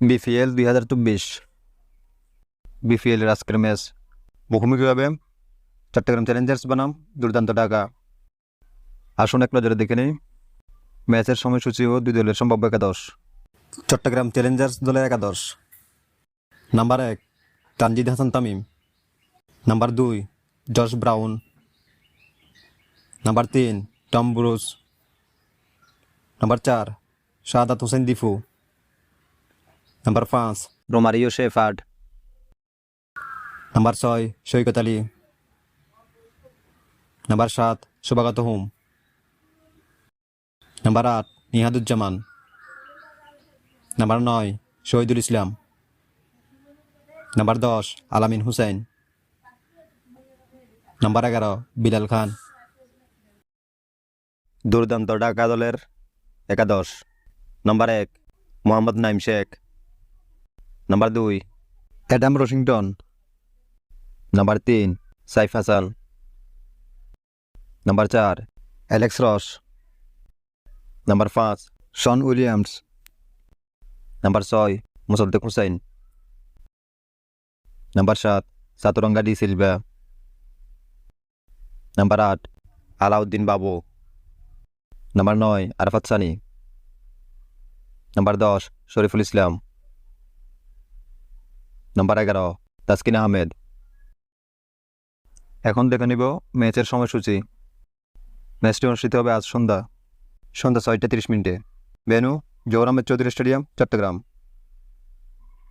BPL 2024 BPL এর আজকের match মুখোমুখি হবে চট্টগ্রাম চ্যালেঞ্জার্স বনাম দুর্দান্ত ঢাকা। আসুন এক নজরে দেখে নেই ম্যাচের সময়সূচি ও দুই দলের সম্ভাব্য একাদশ। চট্টগ্রাম চ্যালেঞ্জার্স দলের একাদশ: number 1 Tanzid Hasan Tamim, number 2 Josh Brown, number 3 Tom Bruce, number 4 Shahadat Hossain Dipu, number 5 Romario Shepherd, number 6 Saikat Ali, number 7 Shuvagata Hom, number 8 Nihaduzzaman, number 9 Shohidul Islam, number 10 Alamin Hussain, number 11 Bilal খান। দুর্দান্ত ঢাকা দলের একাদশ: number 1 Mohammad Naim Sheikh, number 2 Adam Rossington, number 3 Saif Hasan, number 4 Alex Ross, number 5 Sean Williams, number 6 Mosaddek Hossain, number 7 Chaturanga de Silva, number 8 Alauddin Babu, number 9 Arafat Sunny, number 10 Shoriful Islam, number 11 Taskin Ahmed. এখন দেখে নিব ম্যাচের সময়সূচি। ম্যাচটি অনুষ্ঠিত হবে আজ সন্ধ্যা 6:30 ভেন্যু জওহর আহমেদ চৌধুরী স্টেডিয়াম, চট্টগ্রাম।